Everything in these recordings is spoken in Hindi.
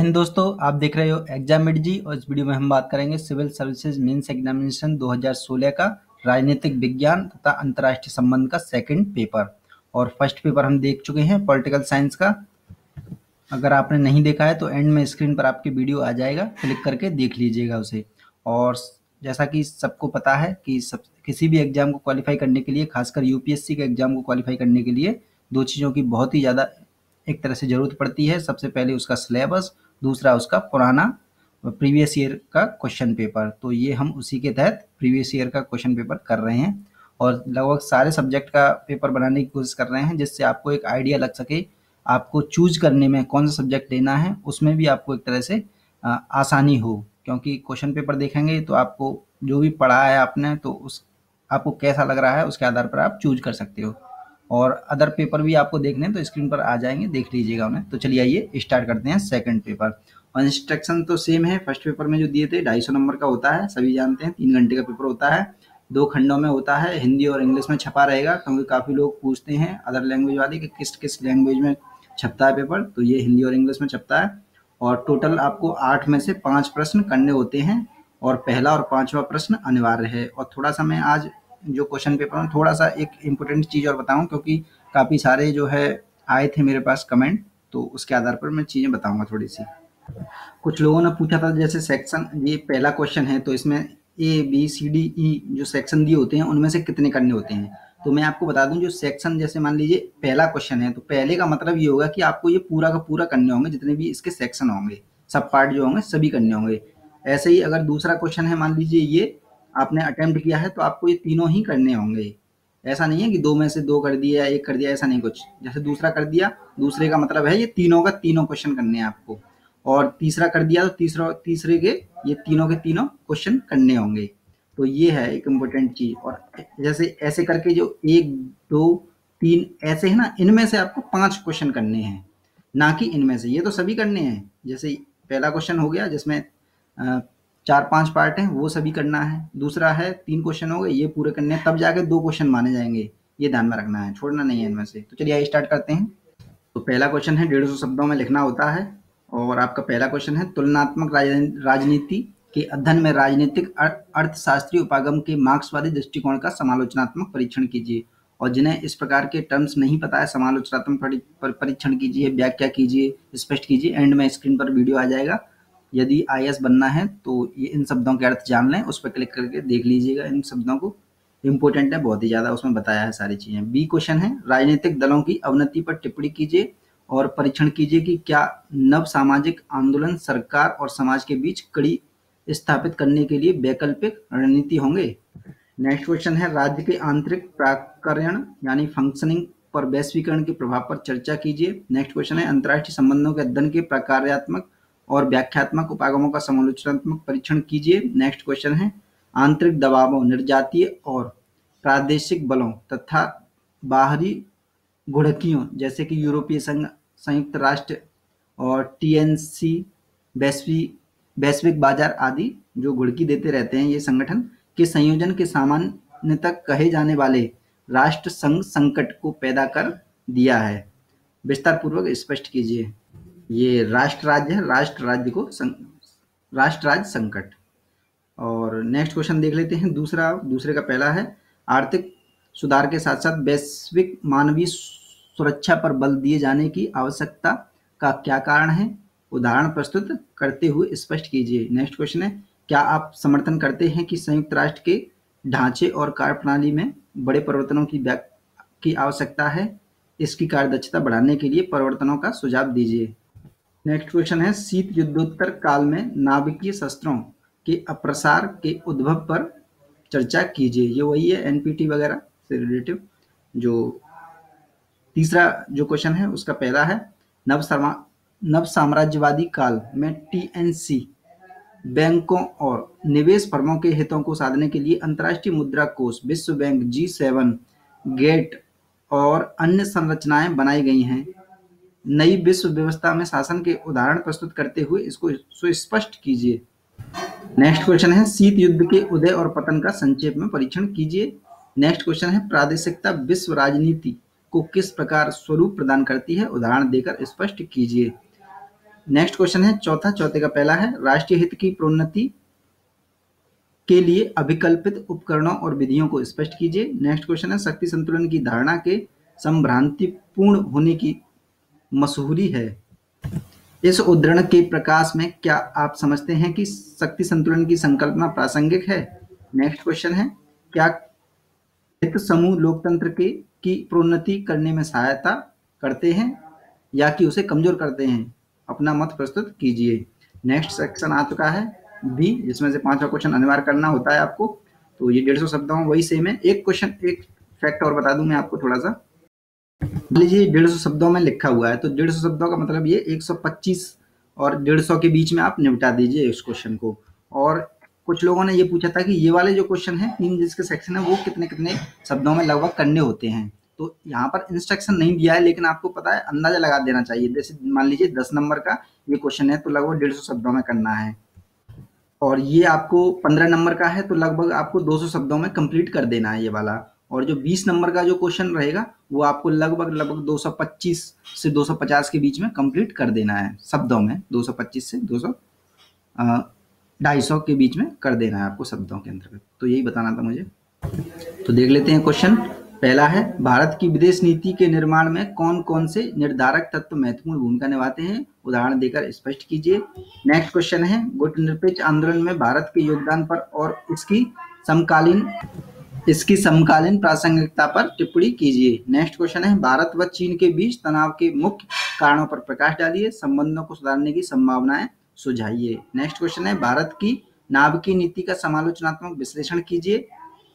हिंद दोस्तों, आप देख रहे हो एग्जाम मेट जी। और इस वीडियो में हम बात करेंगे सिविल सर्विसेज मेंस एग्जामिनेशन 2016 का राजनीतिक विज्ञान तथा अंतर्राष्ट्रीय संबंध का सेकंड पेपर। और फर्स्ट पेपर हम देख चुके हैं पॉलिटिकल साइंस का। अगर आपने नहीं देखा है तो एंड में स्क्रीन पर आपकी वीडियो आ जाएगा, क्लिक करके देख लीजिएगा उसे। और जैसा कि सबको पता है कि किसी भी एग्जाम को क्वालिफाई करने के लिए, खासकर यूपीएससी के एग्जाम को क्वालिफाई करने के लिए दो चीज़ों की बहुत ही ज़्यादा एक तरह से ज़रूरत पड़ती है। सबसे पहले उसका सिलेबस, दूसरा उसका पुराना प्रीवियस ईयर का क्वेश्चन पेपर। तो ये हम उसी के तहत प्रीवियस ईयर का क्वेश्चन पेपर कर रहे हैं और लगभग सारे सब्जेक्ट का पेपर बनाने की कोशिश कर रहे हैं, जिससे आपको एक आइडिया लग सके आपको चूज करने में कौन सा सब्जेक्ट लेना है, उसमें भी आपको एक तरह से आसानी हो। क्योंकि क्वेश्चन पेपर देखेंगे तो आपको जो भी पढ़ा है आपने, तो उस आपको कैसा लग रहा है उसके आधार पर आप चूज कर सकते हो। और अदर पेपर भी आपको देखने हैं तो स्क्रीन पर आ जाएंगे, देख लीजिएगा उन्हें। तो चलिए आइए स्टार्ट करते हैं सेकंड पेपर। और इंस्ट्रक्शन तो सेम है, फर्स्ट पेपर में जो दिए थे 250 नंबर का होता है, सभी जानते हैं। 3 घंटे का पेपर होता है, 2 खंडों में होता है, हिंदी और इंग्लिश में छपा रहेगा। क्योंकि काफ़ी लोग पूछते हैं अदर लैंग्वेज वाले कि किस किस लैंग्वेज में छपता है पेपर, तो ये हिंदी और इंग्लिश में छपता है। और टोटल आपको 8 में से 5 प्रश्न करने होते हैं और पहला और 5वां प्रश्न अनिवार्य है। और थोड़ा सा मैं आज जो क्वेश्चन पेपर में थोड़ा सा एक इम्पोर्टेंट चीज़ और बताऊं, क्योंकि काफ़ी सारे जो है आए थे मेरे पास कमेंट, तो उसके आधार पर मैं चीज़ें बताऊंगा थोड़ी सी। कुछ लोगों ने पूछा था जैसे सेक्शन, ये पहला क्वेश्चन है तो इसमें A B C D E जो सेक्शन दिए होते हैं उनमें से कितने करने होते हैं। तो मैं आपको बता दूं, जो सेक्शन जैसे मान लीजिए पहला क्वेश्चन है तो पहले का मतलब ये होगा कि आपको ये पूरा का पूरा करने होंगे, जितने भी इसके सेक्शन होंगे, सब पार्ट जो होंगे सभी करने होंगे। ऐसे ही अगर दूसरा क्वेश्चन है, मान लीजिए ये आपने अटेम्प्ट किया है तो आपको ये तीनों ही करने होंगे। ऐसा नहीं है कि 2 में से 2 कर दिया या 1 कर दिया, ऐसा नहीं कुछ। जैसे दूसरा कर दिया, दूसरे का मतलब है ये तीनों का तीनों क्वेश्चन करने हैं आपको। और तीसरा कर दिया तो तीसरे के ये तीनों के तीनों क्वेश्चन करने होंगे। तो ये है एक इम्पोर्टेंट चीज। और जैसे ऐसे करके जो 1 2 3 ऐसे है ना, इनमें से आपको 5 क्वेश्चन करने हैं, ना कि इनमें से। ये तो सभी करने हैं। जैसे पहला क्वेश्चन हो गया जिसमें 4-5 पार्ट हैं, वो सभी करना है। दूसरा है 3 क्वेश्चन हो गए, ये पूरे करने हैं, तब जाके 2 क्वेश्चन माने जाएंगे। ये ध्यान में रखना है, छोड़ना नहीं है इनमें से। तो चलिए स्टार्ट करते हैं। तो पहला क्वेश्चन है 150 शब्दों में लिखना होता है। और आपका पहला क्वेश्चन है, तुलनात्मक राजनीति के अध्ययन में राजनीतिक अर्थशास्त्रीय उपागम के मार्क्सवादी दृष्टिकोण का समालोचनात्मक परीक्षण कीजिए। और जिन्हें इस प्रकार के टर्म्स नहीं पता है, समालोचनात्मक परीक्षण कीजिए, व्याख्या कीजिए, स्पष्ट कीजिए। एंड में स्क्रीन पर वीडियो आ जाएगा। यदि आईएएस बनना है तो ये इन शब्दों के अर्थ जान लें, उस पर क्लिक करके देख लीजिएगा इन शब्दों को। इम्पोर्टेंट है बहुत ही ज़्यादा, उसमें बताया है सारी चीज़ें। बी क्वेश्चन है, राजनीतिक दलों की अवनति पर टिप्पणी कीजिए और परीक्षण कीजिए कि क्या नव सामाजिक आंदोलन सरकार और समाज के बीच कड़ी स्थापित करने के लिए वैकल्पिक रणनीति होंगे। नेक्स्ट क्वेश्चन है, राज्य के आंतरिक प्राकरण यानी फंक्शनिंग पर वैश्वीकरण के प्रभाव पर चर्चा कीजिए। नेक्स्ट क्वेश्चन है, अंतर्राष्ट्रीय संबंधों के अध्ययन के प्रकार्यात्मक और व्याख्यात्मक उपागमों का समालोचनात्मक परीक्षण कीजिए। नेक्स्ट क्वेश्चन है, आंतरिक दबावों, निर्जातीय और प्रादेशिक बलों तथा बाहरी घुड़कियों जैसे कि यूरोपीय संघ, संयुक्त राष्ट्र और टीएनसी, वैश्विक बाजार आदि जो घुड़की देते रहते हैं ये संगठन के संयोजन के सामान्यतः कहे जाने वाले राष्ट्र संघ संकट को पैदा कर दिया है। विस्तार पूर्वक स्पष्ट कीजिए। ये राष्ट्र राज्य है, राष्ट्र राज्य को राष्ट्र राज्य संकट। और नेक्स्ट क्वेश्चन देख लेते हैं। दूसरे का पहला है, आर्थिक सुधार के साथ साथ वैश्विक मानवीय सुरक्षा पर बल दिए जाने की आवश्यकता का क्या कारण है, उदाहरण प्रस्तुत करते हुए स्पष्ट कीजिए। नेक्स्ट क्वेश्चन है, क्या आप समर्थन करते हैं कि संयुक्त राष्ट्र के ढांचे और कार्यप्रणाली में बड़े परिवर्तनों की आवश्यकता है, इसकी कार्यदक्षता बढ़ाने के लिए परिवर्तनों का सुझाव दीजिए। नेक्स्ट क्वेश्चन है, शीत युद्धोत्तर काल में नाभिकीय शस्त्रों के अप्रसार के उद्भव पर चर्चा कीजिए। ये वही है एनपीटी वगैरह से रिलेटिव। जो तीसरा जो क्वेश्चन है उसका पहला है, नव साम्राज्यवादी काल में टीएनसी बैंकों और निवेश फर्मों के हितों को साधने के लिए अंतर्राष्ट्रीय मुद्रा कोष, विश्व बैंक, G7, गेट और अन्य संरचनाएं बनाई गई हैं। नई विश्व व्यवस्था में शासन के उदाहरण प्रस्तुत करते हुए इसको सुस्पष्ट कीजिए। नेक्स्ट क्वेश्चन है, शीत युद्ध के उदय और पतन का संक्षेप में परीक्षण कीजिए। नेक्स्ट क्वेश्चन है, प्रादेशिकता विश्व राजनीति को किस प्रकार स्वरूप प्रदान करती है, उदाहरण देकर स्पष्ट कीजिए। नेक्स्ट क्वेश्चन है चौथे का पहला है, राष्ट्रीय हित की प्रोन्नति के लिए अभिकल्पित उपकरणों और विधियों को स्पष्ट कीजिए। नेक्स्ट क्वेश्चन है, शक्ति संतुलन की धारणा के संभ्रांतिपूर्ण होने की मशहूरी है। इस उद्धरण के प्रकाश में क्या आप समझते हैं कि शक्ति संतुलन की संकल्पना प्रासंगिक है? नेक्स्ट क्वेश्चन है, क्या हित समूह लोकतंत्र की प्रोन्नति करने में सहायता करते हैं या कि उसे कमजोर करते हैं? अपना मत प्रस्तुत कीजिए। नेक्स्ट सेक्शन आ चुका है बी, जिसमें से 5वां क्वेश्चन अनिवार्य करना होता है आपको। तो ये 150 शब्दों में वही सेम है। एक क्वेश्चन, एक फैक्ट और बता दूं मैं आपको थोड़ा सा। मान लीजिए 150 शब्दों में लिखा हुआ है, तो 150 शब्दों का मतलब ये 125 और 150 के बीच में आप निपटा दीजिए इस क्वेश्चन को। और कुछ लोगों ने ये पूछा था कि ये वाले जो क्वेश्चन है 3 जिसके सेक्शन है वो कितने कितने शब्दों में लगभग करने होते हैं। तो यहाँ पर इंस्ट्रक्शन नहीं दिया है, लेकिन आपको पता है, अंदाजा लगा देना चाहिए। जैसे मान लीजिए 10 नंबर का ये क्वेश्चन है तो लगभग 150 शब्दों में करना है, और ये आपको 15 नंबर का है तो लगभग आपको 200 शब्दों में कंप्लीट कर देना है ये वाला। और जो 20 नंबर का जो क्वेश्चन रहेगा वो आपको लगभग 225 से 250 के बीच में कंप्लीट कर देना है शब्दों में। 225 से 250 के बीच में कर देना है आपको शब्दों के अंतर्गत। तो यही बताना था मुझे। तो देख लेते हैं क्वेश्चन। पहला है, भारत की विदेश नीति के निर्माण में कौन कौन से निर्धारक तत्व महत्वपूर्ण भूमिका निभाते हैं? उदाहरण देकर स्पष्ट कीजिए। नेक्स्ट क्वेश्चन है, गुटनिरपेक्ष आंदोलन में भारत के योगदान पर और इसकी समकालीन प्रासंगिकता पर टिप्पणी कीजिए। नेक्स्ट क्वेश्चन है, भारत व चीन के बीच तनाव के मुख्य कारणों पर प्रकाश डालिए, संबंधों को सुधारने की संभावनाएं सुझाइए। नेक्स्ट क्वेश्चन है, भारत की नाभिकीय नीति का समालोचनात्मक विश्लेषण कीजिए।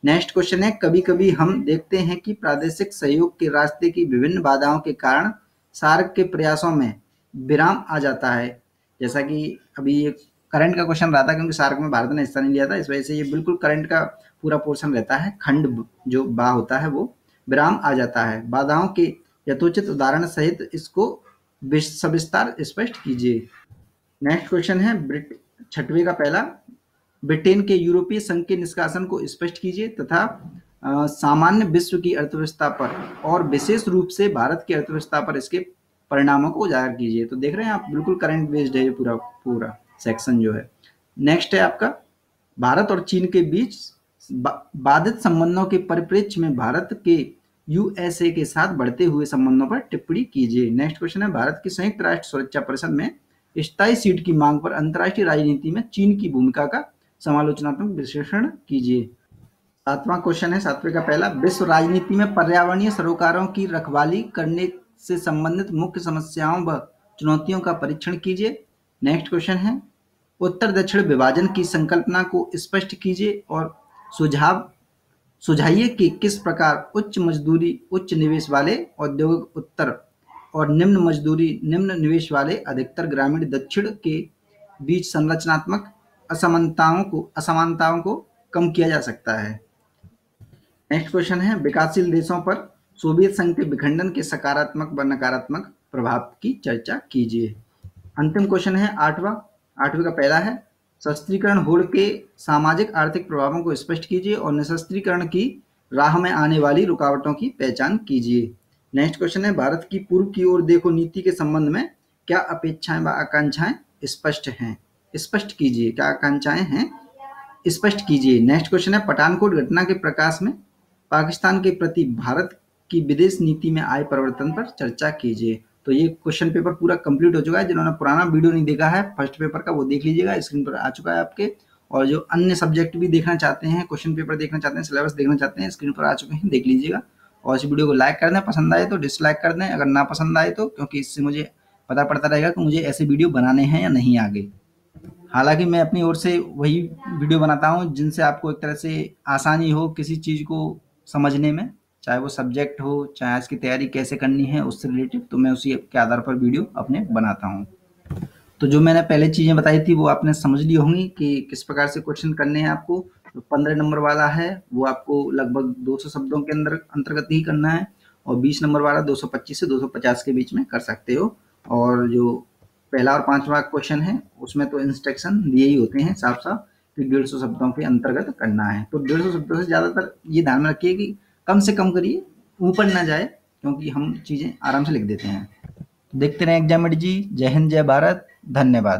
नेक्स्ट क्वेश्चन है, कभी कभी हम देखते हैं कि प्रादेशिक सहयोग के रास्ते की विभिन्न बाधाओं के कारण सार्क के प्रयासों में विराम आ जाता है। जैसा कि अभी ये करंट का क्वेश्चन रहा था, क्योंकि सार्क में भारत ने हिस्सा नहीं लिया था, इस वजह से ये बिल्कुल करंट का पूरा पोर्शन रहता है। खंड जो बा होता है वो विराम आ जाता है। बाधाओं के यथोचित उदाहरण सहित इसको सविस्तार स्पष्ट कीजिए। नेक्स्ट क्वेश्चन है, 6वें का पहला, ब्रिटेन के यूरोपीय संघ के निष्कासन को स्पष्ट कीजिए तथा सामान्य विश्व की अर्थव्यवस्था पर और विशेष रूप से भारत की अर्थव्यवस्था पर इसके परिणामों को उजागर कीजिए। तो देख रहे हैं आप, बिल्कुल करंट बेस्ड है ये पूरा सेक्शन जो है। नेक्स्ट है आपका, भारत और चीन के बीच बाधित संबंधों के परिप्रेक्ष्य में भारत के यूएसए के साथ बढ़ते हुए संबंधों पर टिप्पणी कीजिए। नेक्स्ट क्वेश्चन है, भारत की संयुक्त राष्ट्र सुरक्षा परिषद में स्थायी सीट की मांग पर अंतर्राष्ट्रीय राजनीति में चीन की भूमिका का समालोचनात्मक विश्लेषण कीजिए। 7वां क्वेश्चन है, 7वें का पहला, विश्व राजनीति में पर्यावरणीय सरोकारों की रखवाली करने से संबंधित मुख्य समस्याओं व चुनौतियों का परीक्षण कीजिए। नेक्स्ट क्वेश्चन है, उत्तर दक्षिण विभाजन की संकल्पना को स्पष्ट कीजिए और सुझाइए कि किस प्रकार उच्च मजदूरी उच्च निवेश वाले औद्योगिक उत्तर और निम्न मजदूरी निम्न निवेश वाले अधिकतर ग्रामीण दक्षिण के बीच संरचनात्मक असमानताओं को कम किया जा सकता है। नेक्स्ट क्वेश्चन है, विकासशील देशों पर सोवियत संघ के विखंडन के सकारात्मक व नकारात्मक प्रभाव की चर्चा कीजिए। अंतिम क्वेश्चन है 8वें का पहला है, सशस्त्रीकरण होड़ के सामाजिक आर्थिक प्रभावों को स्पष्ट कीजिए और निशस्त्रीकरण की राह में आने वाली रुकावटों की पहचान कीजिए। नेक्स्ट क्वेश्चन है, भारत की पूर्व की ओर देखो नीति के संबंध में क्या अपेक्षाएं व आकांक्षाएं स्पष्ट हैं? स्पष्ट कीजिए, क्या आकांक्षाएं हैं स्पष्ट कीजिए। नेक्स्ट क्वेश्चन है, पठानकोट घटना के प्रकाश में पाकिस्तान के प्रति भारत की विदेश नीति में आए परिवर्तन पर चर्चा कीजिए। तो ये क्वेश्चन पेपर पूरा कंप्लीट हो चुका है। जिन्होंने पुराना वीडियो नहीं देखा है फर्स्ट पेपर का, वो देख लीजिएगा, स्क्रीन पर आ चुका है आपके। और जो अन्य सब्जेक्ट भी देखना चाहते हैं, क्वेश्चन पेपर देखना चाहते हैं, सिलेबस देखना चाहते हैं, स्क्रीन पर आ चुके हैं, देख लीजिएगा। और इस वीडियो को लाइक कर दें, पसंद आए तो डिसलाइक कर दें अगर ना पसंद आए तो, क्योंकि इससे मुझे पता पड़ता रहेगा कि मुझे ऐसे वीडियो बनाने हैं या नहीं आगे। हालांकि मैं अपनी ओर से वही वीडियो बनाता हूँ जिनसे आपको एक तरह से आसानी हो किसी चीज़ को समझने में, चाहे वो सब्जेक्ट हो, चाहे इसकी तैयारी कैसे करनी है उससे रिलेटेड, तो मैं उसी के आधार पर वीडियो अपने बनाता हूँ। तो जो मैंने पहले चीज़ें बताई थी वो आपने समझ ली होंगी कि किस प्रकार से क्वेश्चन करने हैं आपको। तो 15 नंबर वाला है वो आपको लगभग 200 शब्दों के अंतर्गत ही करना है, और 20 नंबर वाला 225 से 250 के बीच में कर सकते हो। और जो पहला और 5वां क्वेश्चन है उसमें तो इंस्ट्रक्शन दिए ही होते हैं साफ साफ कि 150 शब्दों के अंतर्गत करना है। तो 150 शब्दों से ज़्यादातर ये ध्यान में रखिए कि कम से कम करिए, ऊपर ना जाए, क्योंकि हम चीज़ें आराम से लिख देते हैं। देखते रहें एग्जामिनर जी। जय हिंद, जय भारत। धन्यवाद।